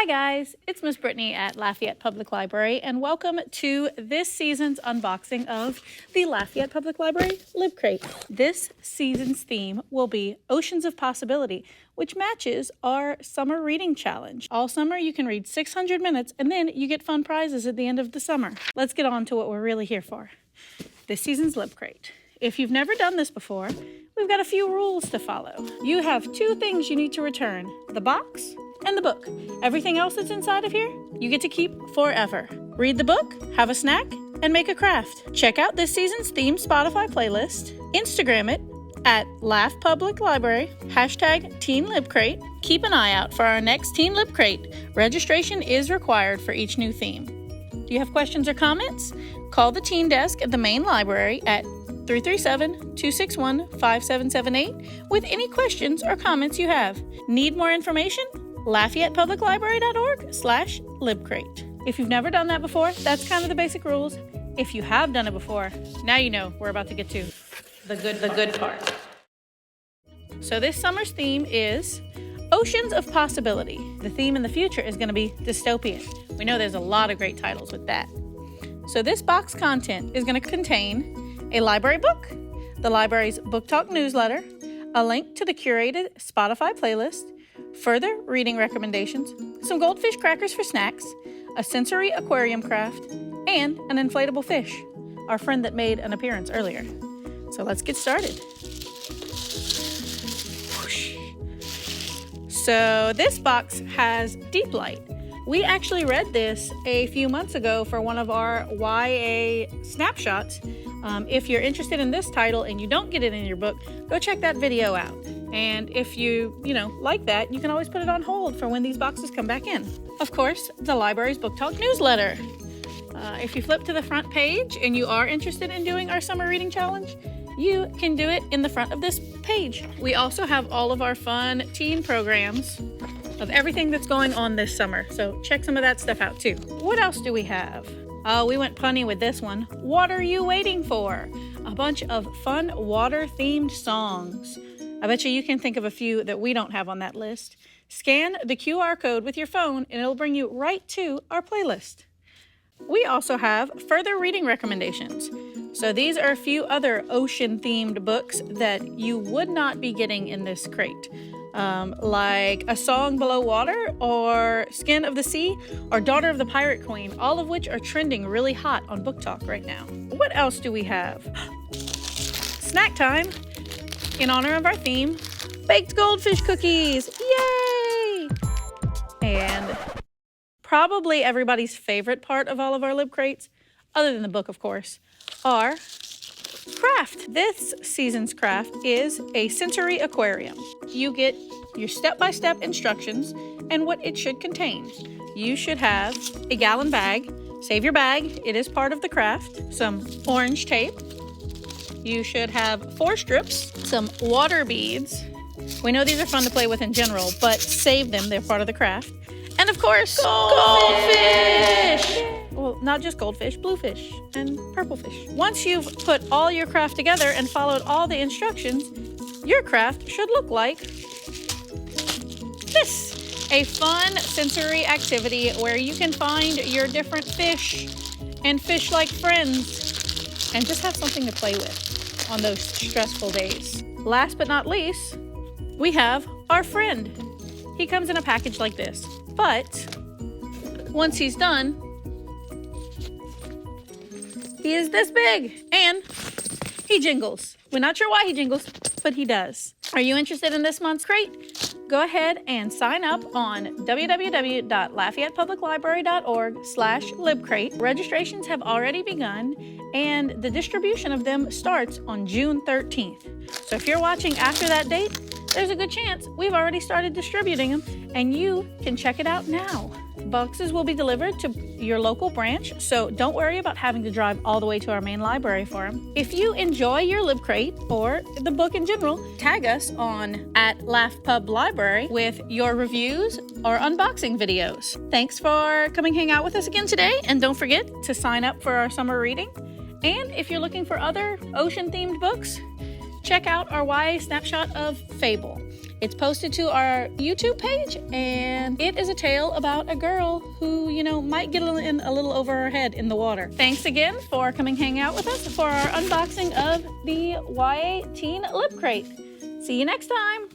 Hi guys, it's Miss Brittany at Lafayette Public Library and welcome to this season's unboxing of the Lafayette Public Library LibCrate. This season's theme will be Oceans of Possibility, which matches our summer reading challenge. All summer you can read 600 minutes and then you get fun prizes at the end of the summer. Let's get on to what we're really here for. This season's LibCrate. If you've never done this before, we've got a few rules to follow. You have two things you need to return: the box and the book. Everything else that's inside of here, you get to keep forever. Read the book, have a snack, and make a craft. Check out this season's themed Spotify playlist. Instagram it at Laugh Public Library, hashtag Teen LibCrate. Keep an eye out for our next Teen LibCrate. Registration is required for each new theme. Do you have questions or comments? Call the teen desk at the main library at 337-261-5778 with any questions or comments you have. Need more information? LafayettePublicLibrary.org/LibCrate. If you've never done that before, that's kind of the basic rules. If you have done it before, now you know we're about to get to the good part. So this summer's theme is Oceans of Possibility. The theme in the future is going to be dystopian. We know there's a lot of great titles with that. So this box content is going to contain a library book, the library's Book Talk newsletter, a link to the curated Spotify playlist, further reading recommendations, some goldfish crackers for snacks, a sensory aquarium craft, and an inflatable fish, our friend that made an appearance earlier. So let's get started. Whoosh. So this box has Deep Light. We actually read this a few months ago for one of our YA snapshots. If you're interested in this title and you don't get it in your book, go check that video out. And if you like that, you can always put it on hold for when these boxes come back in. Of course, the library's Book Talk newsletter. If you flip to the front page and you are interested in doing our summer reading challenge, you can do it in the front of this page. We also have all of our fun teen programs of everything that's going on this summer. So check some of that stuff out too. What else do we have? We went punny with this one. What are you waiting for? A bunch of fun water-themed songs. I bet you can think of a few that we don't have on that list. Scan the QR code with your phone and it'll bring you right to our playlist. We also have further reading recommendations. So these are a few other ocean-themed books that you would not be getting in this crate. Like A Song Below Water, or Skin of the Sea, or Daughter of the Pirate Queen, all of which are trending really hot on Book Talk right now. What else do we have? Snack time! In honor of our theme, baked goldfish cookies! Yay! And probably everybody's favorite part of all of our LibCrates, other than the book of course, are craft. This season's craft is a sensory aquarium. You get your step-by-step instructions and what it should contain. You should have a gallon bag. Save your bag, it is part of the craft. Some orange tape. You should have 4 strips, some water beads. We know these are fun to play with in general, but save them, they're part of the craft. And of course, goldfish! Well, not just goldfish, bluefish and purplefish. Once you've put all your craft together and followed all the instructions, your craft should look like this. A fun sensory activity where you can find your different fish and fish-like friends and just have something to play with on those stressful days. Last but not least, we have our friend. He comes in a package like this, but once he's done, he is this big and he jingles. We're not sure why he jingles, but he does. Are you interested in this month's crate? Go ahead and sign up on www.LafayettePublicLibrary.org/LibCrate. Registrations have already begun and the distribution of them starts on June 13th. So if you're watching after that date, there's a good chance we've already started distributing them and you can check it out now. Boxes will be delivered to your local branch, so don't worry about having to drive all the way to our main library for them. If you enjoy your LibCrate or the book in general, tag us on @LaughPubLibrary with your reviews or unboxing videos. Thanks for coming hang out with us again today, and don't forget to sign up for our summer reading. And if you're looking for other ocean-themed books, check out our YA Snapshot of Fable. It's posted to our YouTube page, and it is a tale about a girl who, might get in a little over her head in the water. Thanks again for coming hang out with us for our unboxing of the YA Teen LibCrate. See you next time.